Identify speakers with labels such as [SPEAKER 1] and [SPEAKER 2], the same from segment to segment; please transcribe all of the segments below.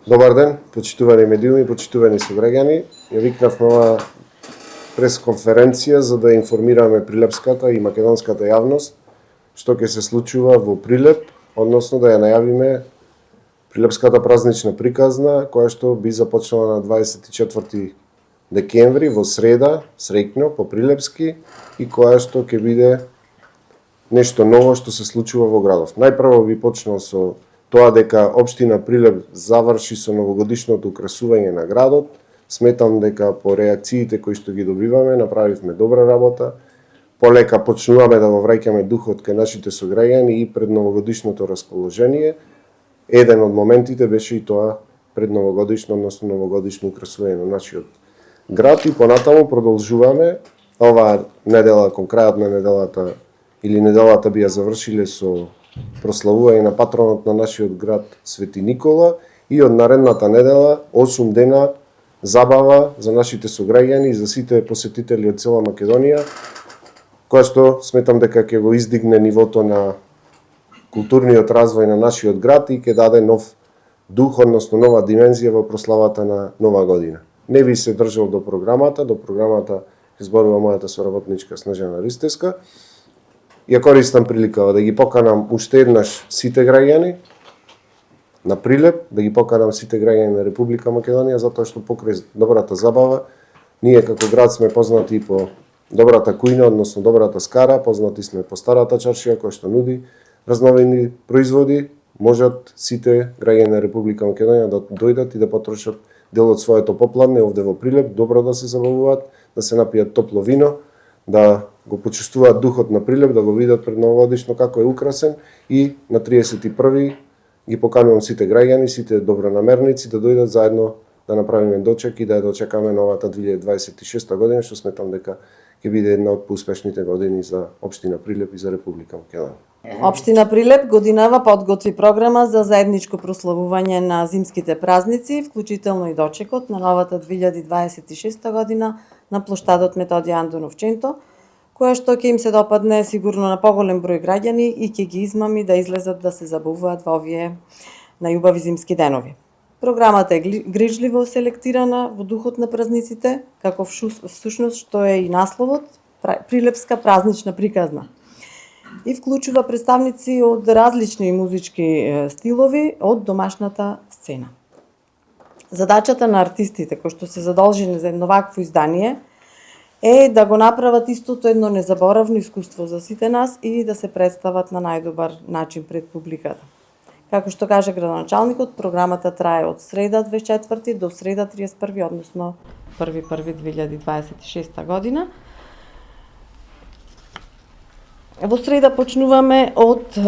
[SPEAKER 1] Добар ден, почитувани медиуми, почитувани сограѓани. Ја викнавме ова пресконференција за да информираме прилепската и македонската јавност што ќе се случува во Прилеп, односно да ја најавиме Прилепската празнична приказна, која што би започнала на 24 декември во среда, среќно по прилепски, и која што ќе биде нешто ново што се случува во градов. Најпрво би почнал со тоа дека општина Прилеп заврши со новогодишното украсување на градот. Сметам дека по реакциите кои што ги добиваме направивме добра работа. Полека почнуваме да го враќаме духот кај нашите сограѓани и пред новогодишното расположение. Еден од моментите беше и тоа пред новогодишно, односно новогодишно украсување на нашиот град, и понатаму продолжуваме. Оваа недела, кон крајот на неделата или неделата би ја завршиле со прославување на патронот на нашиот град Свети Никола, и од наредната недела 8 дена забава за нашите сограѓани и за сите посетители од цела Македонија, која што сметам дека ќе го издигне нивото на културниот развој на нашиот град и ќе даде нов дух, односно нова димензија во прославата на Нова година. Не би се држал до програмата ќе зборува мојата соработничка Снежана Ристевска. Ја користам приликава да ги поканам уште еднаш сите граѓани на Прилеп, да ги поканам сите граѓани на Република Македонија, затоа што покрај добрата забава, ние како град сме познати по добрата кујна, односно добрата скара, познати сме по старата чаршија која што нуди разновидни производи. Можат сите граѓани на Република Македонија да дојдат и да потрошат дел од своето попладне овде во Прилеп, добро да се забавуваат, да се напијат топло вино, да го почувствуваат духот на Прилеп, да го видат пред новогодишно како е украсен, и на 31 ги поканувам сите граѓани, сите добронамерници да дојдат заедно да направиме дочек и да ја дочекаме новата 2026 година, што сметам дека ќе биде една од поуспешните години за општина Прилеп и за Република Македонија.
[SPEAKER 2] Општина Прилеп годинава подготви програма за заедничко прославување на зимските празници, вклучително и дочекот на новата 2026 година на плоштадот Методија Андонов Ченто, која што ќе им се допадне сигурно на поголем број граѓани и ќе ги измами да излезат да се забавуваат во овие најубави зимски денови. Програмата е грижливо селектирана во духот на празниците, како всушност што е и насловот Прилепска празнична приказна, и вклучува представници од различни музички стилови од домашната сцена. Задачата на артистите кои што се задолжени за едно вакво издание е да го направат истото едно незаборавно искуство за сите нас и да се представат на најдобар начин пред публиката. Како што каже градоначалникот, програмата трае од среда 24 до среда 31, односно 1.1.2026 година. Во среда почнуваме од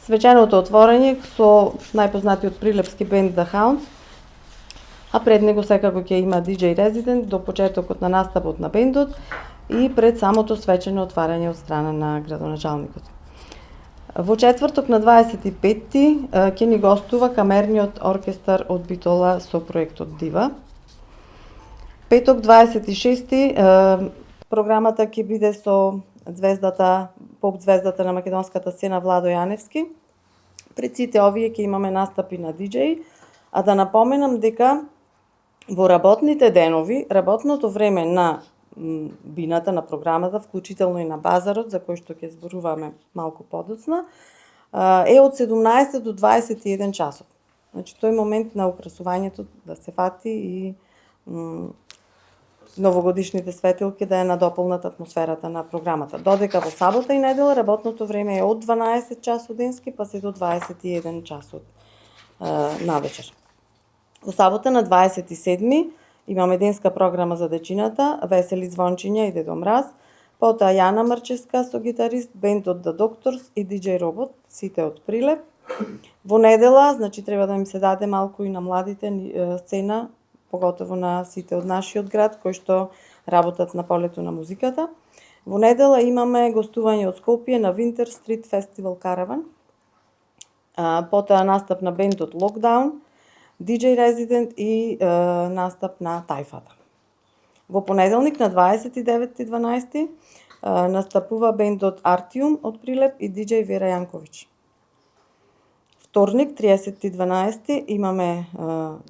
[SPEAKER 2] свеченото отворање со најпознатиот прилепски бенд The Hounds, а пред него секако ќе има DJ Resident до почетокот на настапот на бендот и пред самото свечено отварање од страна на градоначалникот. Во четврток на 25-ти ќе ни гостува камерниот оркестар од Битола со проектот Дива. Петок 26-ти програмата ќе биде со поп звездата на македонската сцена Владо Јаневски. Пред сите овие ќе имаме настапи на DJ, а да напоменам дека во работните денови, работното време на бината на програмата, вклучително и на базарот, за кој што ќе зборуваме малку подоцна, е од 17 до 21 часот. Значи, тој момент на украсувањето да се фати и новогодишните светилки да ја надополнат атмосферата на програмата. Додека во сабота и недела работното време е од 12 часот денски па се до 21 часот навечер. Во сабота на 27 имаме денска програма за дечината, Весели звончиња и Дедо Мраз, потоа Јана Марческа со гитарист, бенд од The Doctors и DJ Робот, сите од Прилеп. Во недела, значи треба да им се даде малку и на младите сцена, поготово на сите од нашиот град кои што работат на полето на музиката. Во недела имаме гостување од Скопје на Winter Street Festival Caravan, потоа настап на бендот Lockdown, DJ Resident и настап на Тајфата. Во понеделник на 29.12 настапува бендот Artium од Прилеп и DJ Вера Јанковиќ. вторник, 30.12. имаме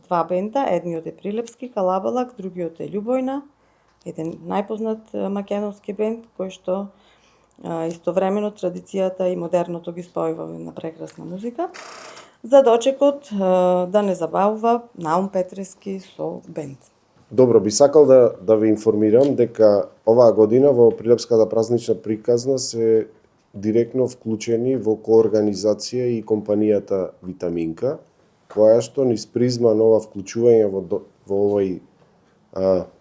[SPEAKER 2] два бенда, едниот е Прилепски, Калабалак, другиот е Љубојна, еден најпознат македонски бенд, кој што истовремено традицијата и модерното ги спојува на прекрасна музика. За дочекот да не забавува Наум Петрески со бенд.
[SPEAKER 1] Добро, би сакал да ви информирам дека оваа година во Прилепската празнична приказна се директно вклучени во коорганизација и компанијата Витаминка, која што низ призма на ова вклучување во овој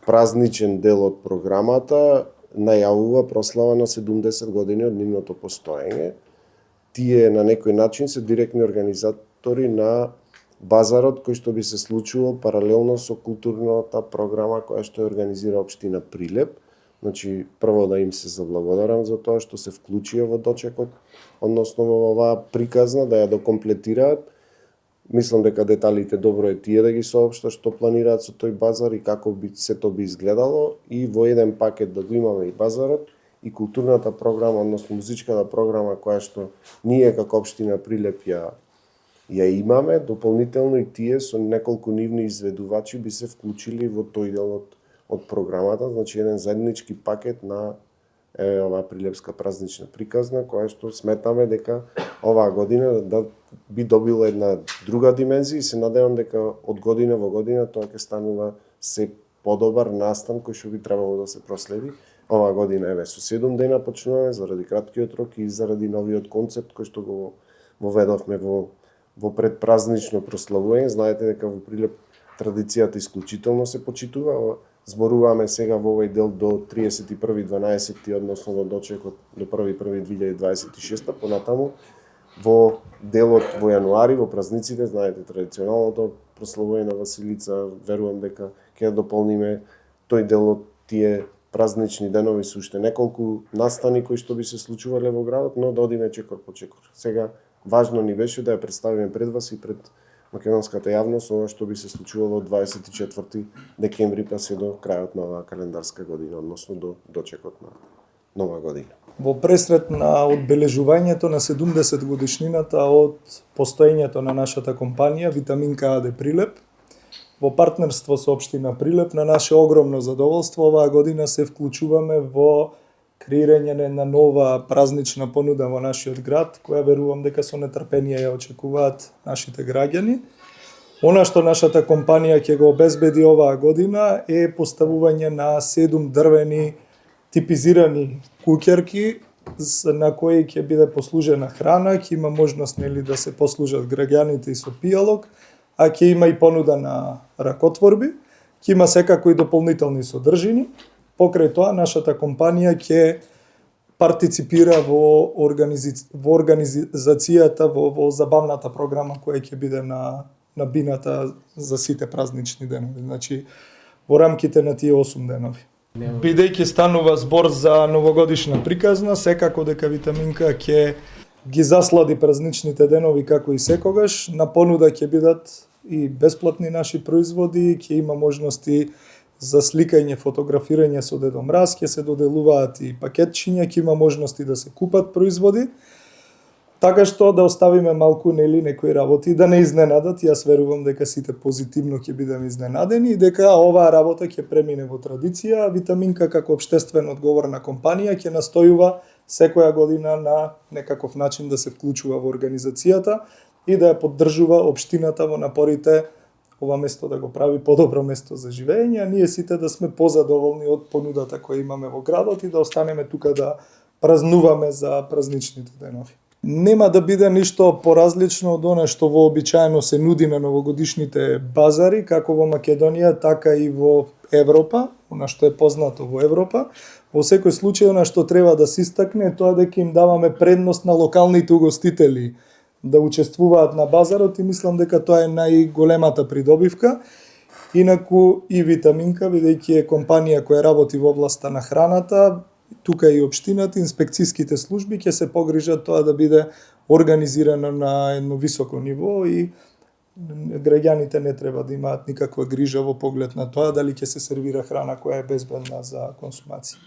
[SPEAKER 1] празничен дел од програмата најавува прослава на 70 години од нивното постоење. Тие на некој начин се директни организатори на базарот кој што би се случувал паралелно со културната програма која што ја организира општина Прилеп. Значи, прво да им се заблагодарам за тоа што се вклучија во дочекот, односно во оваа приказна, да ја докомплетираат. Мислам дека деталите добро е тие да ги соопштат што планираат со тој базар и како би сето би изгледало, и во еден пакет да го имаме и базарот и културната програма, односно музичката програма која што ние како општина Прилеп ја имаме, дополнително и тие со неколку нивни изведувачи би се вклучили во тој дел од програмата, значи еден заеднички пакет на оваа Прилепска празнична приказна, која што сметаме дека оваа година да би добила една друга димензија и се надевам дека од година во година тоа ќе станува се подобар настан кој што би требало да се проследи. Оваа година еве со 7 дена почнуваме заради краткиот рок и заради новиот концепт кој што го воведовме во предпразнично прославување. Знаете дека во Прилеп традицијата исклучително се почитува. Зборуваме сега во овој дел до 31.12, односно до дочекот до 1.1.2026, понатаму во делот во јануари, во празниците, знаете, традиционалното прославување на Василица, верувам дека ќе дополниме тој дел од тие празнични денови со уште неколку настани кои што би се случувале во градот, но да одиме чекор по чекор. Сега важно ни беше да ја представиме пред вас и пред македонската јавност ова што би се случувало од 24 декември па се до крајот на оваа календарска година, односно до дочекот на нова година.
[SPEAKER 3] Во пресрет на одбележувањето на 70 годишнината од постоењето на нашата компанија Витаминка АД Прилеп, во партнерство со општина Прилеп, на наше огромно задоволство оваа година се вклучуваме во креирање на нова празнична понуда во нашиот град, која верувам дека со нетрпение ја очекуваат нашите граѓани. Она што нашата компанија ќе го обезбеди оваа година е поставување на 7 дрвени типизирани куќерки на кои ќе биде послужена храна, ќе има можност да се послужат граѓаните и со пијалок, а ќе има и понуда на ракотворби, ќе има секако и дополнителни содржини. Покрај тоа, нашата компанија ќе партиципира во организацијата, во забавната програма која ќе биде на бината за сите празнични денови, значи во рамките на тие 8 денови. Бидејќи станува збор за новогодишна приказна, секако дека Витаминка ќе ги заслади празничните денови како и секогаш. На понуда ќе бидат и бесплатни наши производи, ќе има можности за сликање, фотографирање со Дедо Мраз, ќе се доделуваат и пакетчиња, ќе има можности да се купат производи. Така што да оставиме малку некои работи да не изненадат, јас верувам дека сите позитивно ќе бидеме изненадени и дека оваа работа ќе премине во традиција. Витаминка како општествено одговорна компанија ќе настојува секоја година на некаков начин да се вклучува во организацијата и да ја поддржува општината во напорите ова место да го прави подобро место за живење, а ние сите да сме позадоволни од понудата која имаме во градот и да останеме тука да празнуваме за празничните денови. Нема да биде ништо поразлично од она што вообичаено се нуди на новогодишните базари, како во Македонија, така и во Европа, она што е познато во Европа. Во секој случај, она што треба да се истакне е тоа дека им даваме предност на локалните угостители да учествуваат на базарот и мислам дека тоа е најголемата придобивка. Инаку и Витаминка, бидејќи е компанија која работи во областа на храната, тука и општината, инспекцијските служби ќе се погрижат тоа да биде организирано на едно високо ниво и граѓаните не треба да имаат никаква грижа во поглед на тоа дали ќе се сервира храна која е безбедна за консумација.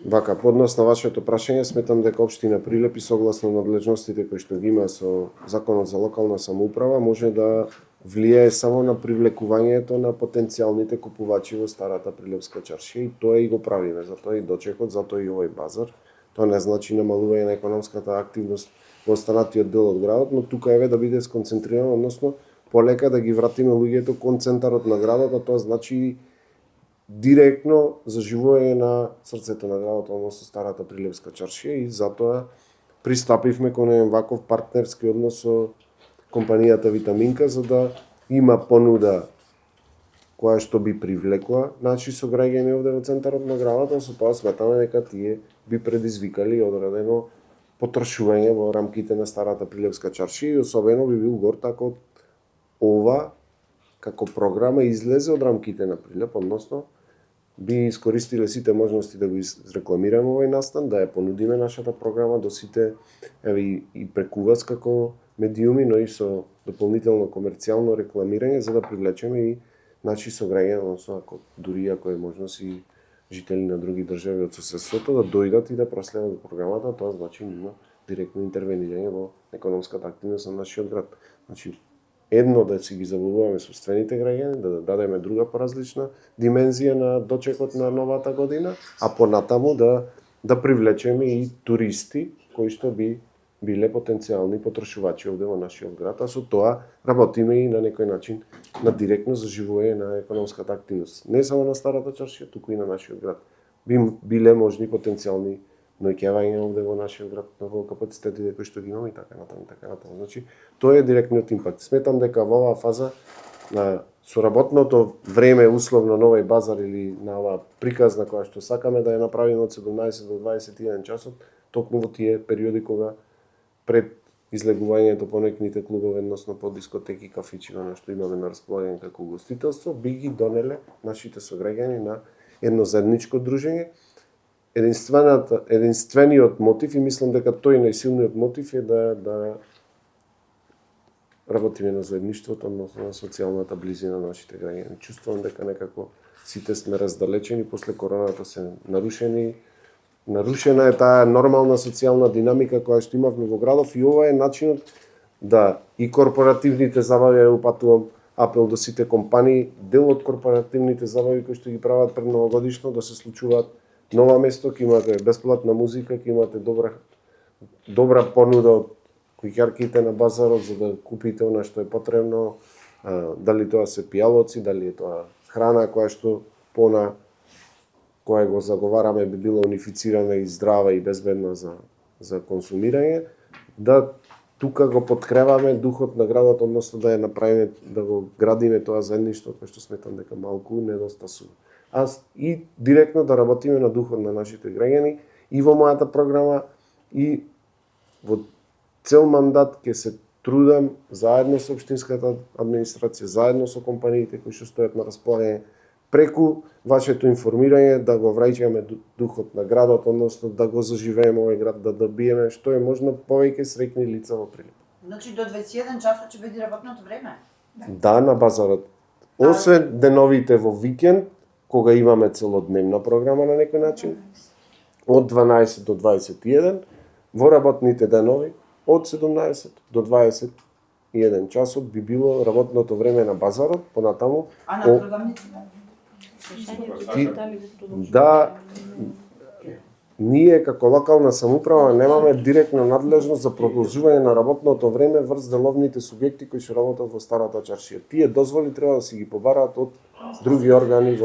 [SPEAKER 1] Вака, по однос на вашето прашање, сметам дека општина Прилеп и согласно надлежностите кои што ги има со Законот за локална самоуправа може да влијае само на привлекувањето на потенцијалните купувачи во старата Прилепска чаршија и тоа и го правиме, затоа и дочекот, затоа и овој базар. Тоа не значи намалување на економската активност во останатиот дел од градот, но тука еве да биде сконцентрирано, односно полека да ги вратиме луѓето кон центарот на градот, а тоа значи директно заживување на срцето на градот, односно старата Прилепска чаршија и затоа пристапивме кон еден ваков партнерски однос со компанијата Витаминка за да има понуда која што би привлекла наши сограѓани овде во центарот на градот, а со тоа сметаме дека тие би предизвикали одредено потрошување во рамките на старата Прилепска чаршија и особено би бил горд ако ова како програма излезе од рамките на Прилеп, односно би искористиле сите можности да го изрекламираме овој настан, да ја понудиме нашата програма до сите еве и преку вас како медиуми, но и со дополнително комерцијално рекламирање за да привлечеме и наши сограѓани, односно ако дури ако е можност и жители на други држави од соседството да дојдат и да проследат програмата, тоа значи има директно интервенирање во економската активност на нашиот град. Значи едно да си ги забавуваме собствените граѓани, да дадеме друга поразлична димензија на дочекот на новата година, а понатаму да привлечеме и туристи кои што би биле потенцијални потрошувачи овде во нашиот град, а со тоа работиме и на некој начин на директно заживување на економската активност. Не само на старата чаршија, туку и на нашиот град. Би биле можни потенцијални ноќевања овде во нашиот град во капацитетите кои што ги имаме и така натаму, така натаму. Значи, тоа е директниот импакт. Сметам дека во оваа фаза на соработното време условно на овој базар или на оваа приказна која што сакаме да ја направиме од 17 до 21 часот, токму во тие периоди кога пред излегувањето по некните клубови, односно по дискотеки, кафичи, на што имаме на располагање како угостителство, би ги донеле нашите сограѓани на едно заедничко дружење. Единствениот мотив и мислам дека тој најсилниот мотив е да работиме на заедништвото, односно на социјалната близина на нашите граѓани. Чувствувам дека некако сите сме раздалечени, после короната се нарушена е таа нормална социјална динамика која што имавме во градов и ова е начинот да и корпоративните забави, упатувам апел до сите компании, дел од корпоративните забави кои што ги прават пред новогодишно да се случуваат нова место, ќе имате бесплатна музика, ќе имате добра понуда од куќарките на базарот за да купите она што е потребно, дали тоа се пијалоци, дали е тоа храна која што која го заговараме би била унифицирана и здрава и безбедна за консумирање, да тука го подкреваме духот на градот, односно да ја направиме, да го градиме тоа заедништво кој што сметам дека малку недостасува. И директно да работиме на духот на нашите граѓани и во мојата програма и во цел мандат ќе се трудам заедно со општинската администрација, заедно со компаниите кои што стојат на располагање преку вашето информирање да го враќаме духот на градот, односно да го заживееме овој град, да добиеме што е можно повеќе среќни лица во Прилеп.
[SPEAKER 4] Значи до 21 часот ќе биде работното време?
[SPEAKER 1] Да, на базарот. Освен деновите во викенд, кога имаме целодневна програма на некој начин, од 12 до 21, во работните денови од 17 до 21 часот би било работното време на базарот, понатаму.
[SPEAKER 4] А на продавниците?
[SPEAKER 1] Да, ние како локална самоуправа немаме директна надлежност за продолжување на работното време врз деловните субјекти кои што работат во старата чаршија. Тие дозволи треба да си ги побараат од други органи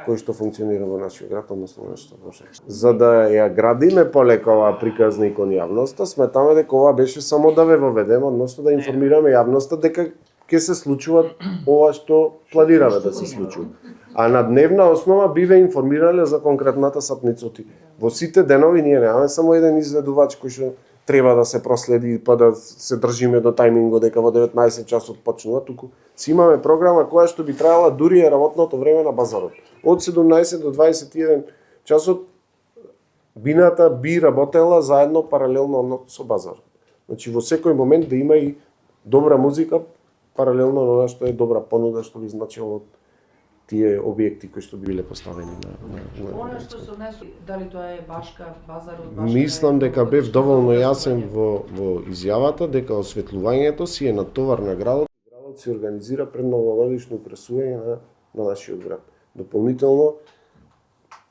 [SPEAKER 1] кои што функционира во нашиот град, односно нашата држава. За да ја градиме полека оваа приказна и кон јавноста, сметаме дека ова беше само да ве воведеме, односно да информираме јавноста дека ќе се случува ова што планираме да се случува. А на дневна основа би ве информирале за конкретната сатницоти. Во сите денови ние немаме само еден изведувач кој што треба да се проследи па да се држиме до тајминго дека во 19 часот почнува, туку си имаме програма која што би траела дури е работното време на базарот. Од 17 до 21 часот бината би работела заедно паралелно со базарот. Значи во секој момент да има и добра музика паралелно на она што е добра понуда што би значило од тие објекти кои што биле поставени на
[SPEAKER 5] Она што се однесува, дали тоа е Башка, базарот, Башка?
[SPEAKER 1] Мислам дека бев доволно јасен во изјавата дека осветлувањето си е натовар на градот. Градот се организира пред новогодишно украсување на нашиот град. Дополнително,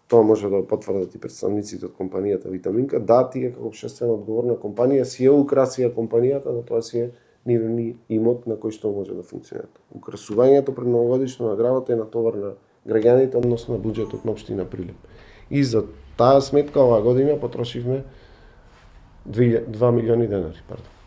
[SPEAKER 1] тоа може да потврдат и представниците од компанијата Витаминка, да, тие како општествено одговорна компанија си ја украсија компанијата, но тоа си е нивен имот на кој што може да функционира. Украсувањето пред новогодишно на градот е натовар на граѓаните, односно на буџетот на општина Прилеп. И за таа сметка оваа година потрошивме 2 милиони денари, пардон.